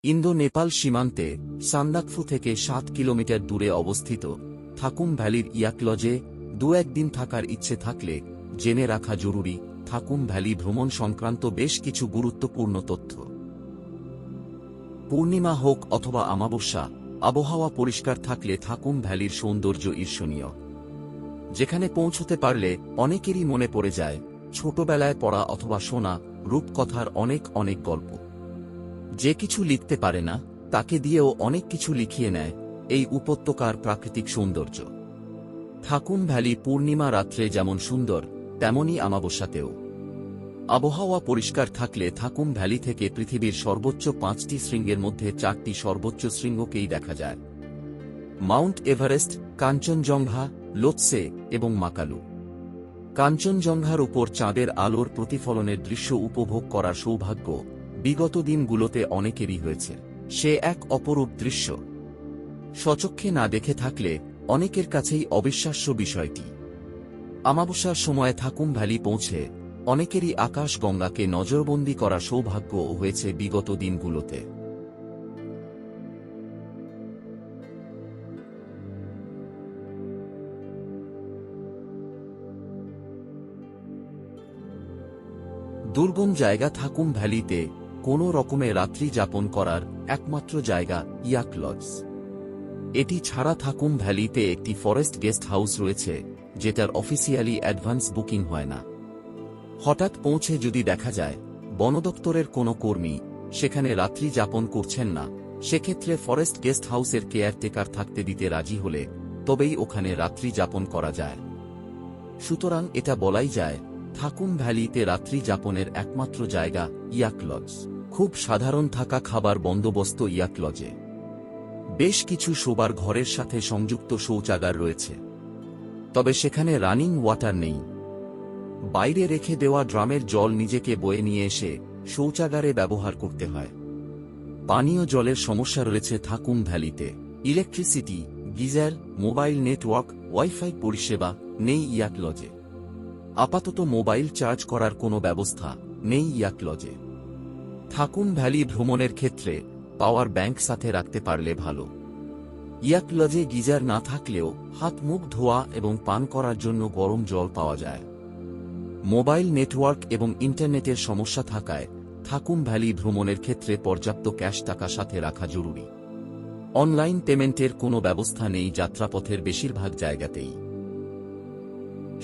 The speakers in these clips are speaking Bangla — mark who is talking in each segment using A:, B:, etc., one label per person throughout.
A: ইন্দো-নেপাল সীমান্তে সান্দাকফু থেকে ৭ কিলোমিটার দূরে অবস্থিত থাকুম ভ্যালির ইয়াক লজে ২-১ দিন থাকার ইচ্ছে থাকলে জেনে রাখা জরুরি থাকুম ভ্যালি ভ্রমণ সংক্রান্ত বেশ কিছু গুরুত্বপূর্ণ তথ্য। পূর্ণিমা হোক অথবা আমাবস্যা, আবহাওয়া পরিষ্কার থাকলে থাকুম ভ্যালির সৌন্দর্য ঈর্ষণীয়। যেখানে পৌঁছতে পারলে অনেকেরই মনে পড়ে যায় ছোটবেলায় পড়া অথবা শোনা রূপকথার অনেক অনেক গল্প। যে কিছু লিখতে পারে না তাকে দিয়েও অনেক কিছু লিখিয়ে নেয় এই উপত্যকার প্রাকৃতিক সৌন্দর্য। থাকুম ভ্যালি পূর্ণিমা রাত্রে যেমন সুন্দর, তেমনি আমাবস্যাতেও। আবহাওয়া পরিষ্কার থাকলে থাকুম ভ্যালি থেকে পৃথিবীর সর্বোচ্চ ৫টি শৃঙ্গের মধ্যে ৪টি সর্বোচ্চ শৃঙ্গকেই দেখা যায়: মাউন্ট এভারেস্ট, কাঞ্চনজঙ্ঘা, লোৎসে এবং মাকালু। কাঞ্চনজঙ্ঘার উপর চাঁদের আলোর প্রতিফলনের দৃশ্য উপভোগ করার সৌভাগ্য বিগত দিনগুলোতে অনেকেরই হয়েছে। সে এক অপরূপ দৃশ্য। স্বচক্ষে না দেখে থাকলে অনেকের কাছেই অবিশ্বাস্য বিষয়টি। আমাবস্যার সময় থাকুম ভ্যালি পৌঁছে অনেকেরই আকাশ গঙ্গাকে নজরবন্দি করার সৌভাগ্য হয়েছে বিগত দিনগুলোতে। দুর্গম জায়গা থাকুম ভ্যালিতে কোনো রকমে রাত্রি যাপন করার একমাত্র জায়গা ইয়াক লজ। এটি ছাড়া থাকুম ভ্যালিতে একটি ফরেস্ট গেস্ট হাউস রয়েছে, যেটার অফিসিয়ালি অ্যাডভান্স বুকিং হয় না। হঠাৎ পৌঁছে যদি দেখা যায় বন দপ্তরের কোনো কর্মী সেখানে রাত্রি যাপন করছেন না, সেক্ষেত্রে ফরেস্ট গেস্ট হাউসের কেয়ারটেকার থাকতে দিতে রাজি হলে তবেই ওখানে রাত্রি যাপন করা যায়। সুতরাং এটা বলাই যায় থাকুম ভ্যালিতে রাত্রি যাপনের একমাত্র জায়গা ইয়াক লজ। খুব সাধারণ থাকা খাবার বন্দোবস্ত ইয়াক লজে। বেশ কিছু শোবার ঘরের সাথে সংযুক্ত শৌচাগার রয়েছে, তবে সেখানে রানিং ওয়াটার নেই। বাইরে রেখে দেওয়া ড্রামের জল নিজেকে বয়ে নিয়ে এসে শৌচাগারে ব্যবহার করতে হয়। পানীয় জলের সমস্যা রয়েছে থাকুম ভ্যালিতে। Electricity, geyser, mobile network, wifi পরিষেবা নেই ইয়াক লজে। আপাতত মোবাইল চার্জ করার কোনো ব্যবস্থা নেই ইয়াক লজে। থাকুম ভ্যালি ভ্রমণের ক্ষেত্রে পাওয়ার ব্যাংক সাথে রাখতে পারলে ভালো। ইয়াক লজে গিজার না থাকলেও হাত মুখ ধোয়া এবং পান করার জন্য গরম জল পাওয়া যায়। মোবাইল নেটওয়ার্ক এবং ইন্টারনেটের সমস্যা থাকায় থাকুম ভ্যালি ভ্রমণের ক্ষেত্রে পর্যাপ্ত ক্যাশ টাকা সাথে রাখা জরুরি। অনলাইন পেমেন্টের কোনো ব্যবস্থা নেই যাত্রাপথের বেশিরভাগ জায়গাতেই।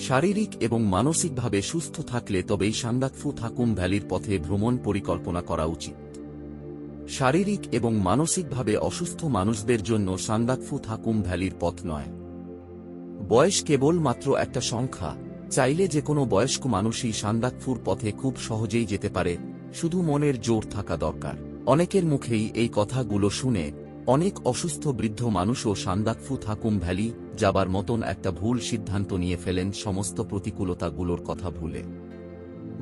A: শারীরিক এবং মানসিকভাবে সুস্থ থাকলে তবেই সান্দাকফু থাকুম ভ্যালির পথে ভ্রমণ পরিকল্পনা করা উচিত। শারীরিক এবং মানসিকভাবে অসুস্থ মানুষদের জন্য সান্দাকফু থাকুম ভ্যালির পথ নয়। বয়স কেবল মাত্র একটা সংখ্যা। চাইলে যে কোনো বয়স্ক মানুষই সান্দাকফুর পথে খুব সহজেই যেতে পারে, শুধু মনের জোর থাকা দরকার। অনেকের মুখেই এই কথাগুলো শুনে অনেক অসুস্থ বৃদ্ধ মানুষও সান্দাকফু থাকুম ভ্যালি যাবার মতন একটা ভুল সিদ্ধান্ত নিয়ে ফেলেন সমস্ত প্রতিকূলতাগুলোর কথা ভুলে।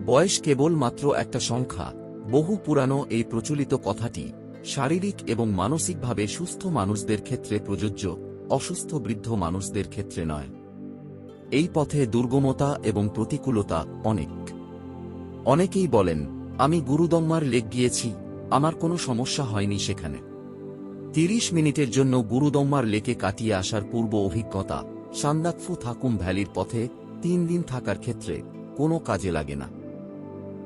A: বয়স কেবল মাত্র একটা সংখ্যা। বহু পুরানো এই প্রচলিত কথাটি শারীরিক এবং মানসিকভাবে সুস্থ মানুষদের ক্ষেত্রে প্রযোজ্য, অসুস্থ বৃদ্ধ মানুষদের ক্ষেত্রে নয়। এই পথে দুর্গমতা এবং প্রতিকূলতা অনেক। অনেকেই বলেন, আমি গুরুদম্মার লেক গিয়েছি, আমার কোনো সমস্যা হয়নি সেখানে। ৩০ মিনিটের জন্য গুরুদম্মার লেকে কাটিয়ে আসার পূর্ব অভিজ্ঞতা সান্দাকফু থাকুম ভ্যালির পথে ৩ দিন থাকার ক্ষেত্রে কোনো কাজে লাগে না।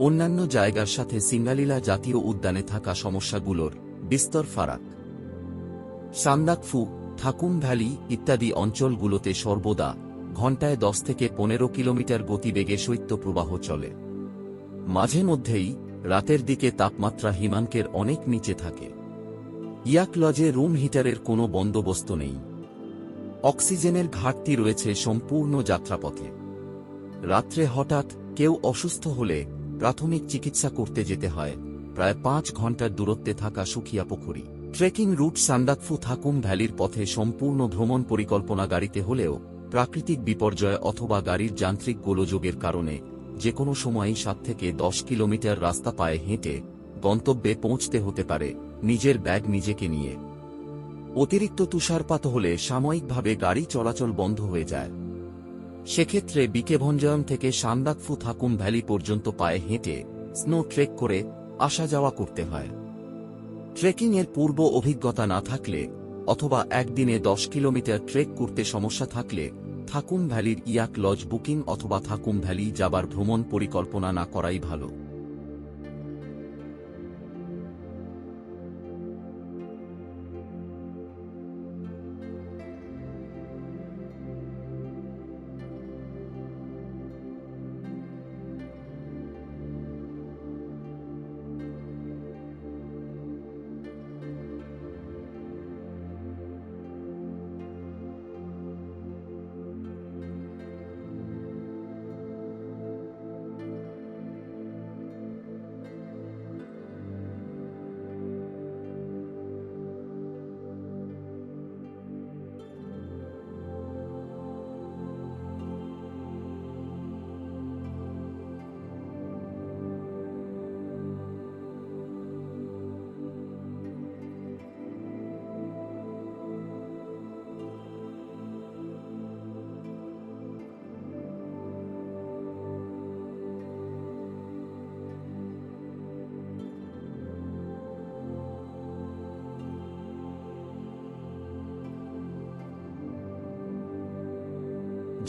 A: অন্যান্য জায়গার সাথে সিঙ্গালিলা জাতীয় উদ্যানে থাকা সমস্যাগুলোর বিস্তর ফারাক। সান্দাকফু, থাকুম ভ্যালি ইত্যাদি অঞ্চলগুলোতে সর্বদা ঘণ্টায় ১০ থেকে ১৫ কিলোমিটার গতিবেগে শৈত্যপ্রবাহ চলে। মাঝে মধ্যেই রাতের দিকে তাপমাত্রা হিমাঙ্কের অনেক নিচে থাকে। ইয়াক লজে রুম হিটারের কোনো বন্দোবস্ত নেই। অক্সিজেনের ঘাটতি রয়েছে সম্পূর্ণ যাত্রাপথে। রাত্রে হঠাৎ কেউ অসুস্থ হলে প্রাথমিক চিকিৎসা করতে যেতে হয় প্রায় ৫ ঘণ্টার দূরত্বে থাকা সুখিয়া পুকুরি। ট্রেকিং রুট সান্দাকফু থাকুম ভ্যালির পথে সম্পূর্ণ ভ্রমণ পরিকল্পনা গাড়িতে হলেও প্রাকৃতিক বিপর্যয় অথবা গাড়ির যান্ত্রিক গোলযোগের কারণে যে কোনো সময়ই ৭ থেকে ১০ কিলোমিটার রাস্তা পায়ে হেঁটে গন্তব্যে পৌঁছতে হতে পারে নিজের ব্যাগ নিজেকে নিয়ে। অতিরিক্ত তুষারপাত হলে সাময়িকভাবে গাড়ি চলাচল বন্ধ হয়ে যায়। সেক্ষেত্রে বিকেভঞ্জয়ম থেকে সান্দাকফু থাকুম ভ্যালি পর্যন্ত পায়ে হেঁটে স্নো ট্রেক করে আসা যাওয়া করতে হয়। ট্রেকিংয়ের পূর্ব অভিজ্ঞতা না থাকলে অথবা একদিনে 10 কিলোমিটার ট্রেক করতে সমস্যা থাকলে থাকুম ভ্যালির ইয়াক লজ বুকিং অথবা থাকুম ভ্যালি যাবার ভ্রমণ পরিকল্পনা না করাই ভালো।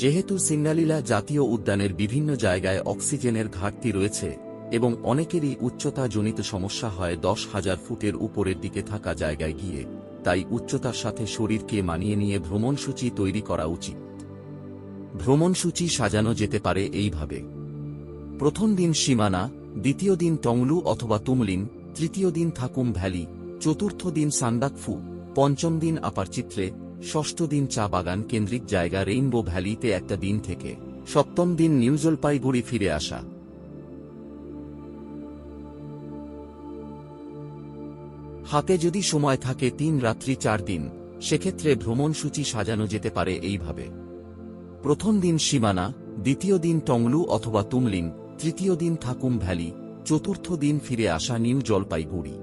A: যেহেতু সিন্নালীলা জাতীয় উদ্যানের বিভিন্ন জায়গায় অক্সিজেনের ঘাটতি রয়েছে এবং অনেকেরই উচ্চতাজনিত সমস্যা হয় 10,000 ফুটের উপরের দিকে থাকা জায়গায় গিয়ে, তাই উচ্চতার সাথে শরীরকে মানিয়ে নিয়ে ভ্রমণসূচি তৈরি করা উচিত। ভ্রমণসূচি সাজানো যেতে পারে এইভাবে: প্রথম দিন সীমানা, দ্বিতীয় দিন টংলু অথবা তুমলিন, তৃতীয় দিন থাকুম ভ্যালি, চতুর্থ দিন সান্দাকফু, পঞ্চম দিন আপার চিত্রে, ষষ্ঠ দিন চা বাগান কেন্দ্রিক জায়গা রেইনবো ভ্যালিতে একটা দিন থেকে, সপ্তম দিন নিউ জলপাইগুড়ি ফিরে আসা। হাতে যদি সময় থাকে 3 রাত্রি 4 দিন, সেক্ষেত্রে ভ্রমণসূচি সাজানো যেতে পারে এইভাবে: প্রথম দিন সীমানা, দ্বিতীয় দিন টংলু অথবা তুমলিন, তৃতীয় দিন থাকুম ভ্যালি, চতুর্থ দিন ফিরে আসা নিউ জলপাইগুড়ি।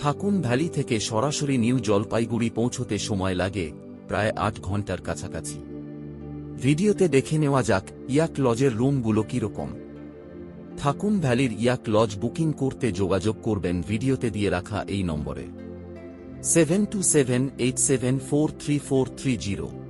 A: থাকুম ভ্যালি থেকে সরাসরি নিউ জলপাইগুড়ি পৌঁছতে সময় লাগে প্রায় 8 ঘন্টার কাছাকাছি। ভিডিওতে দেখে নেওয়া যাক ইয়াক লজের রুমগুলো কিরকম। থাকুম ভ্যালির ইয়াক লজ বুকিং করতে যোগাযোগ করবেন ভিডিওতে দিয়ে রাখা এই নম্বরে 7278743430।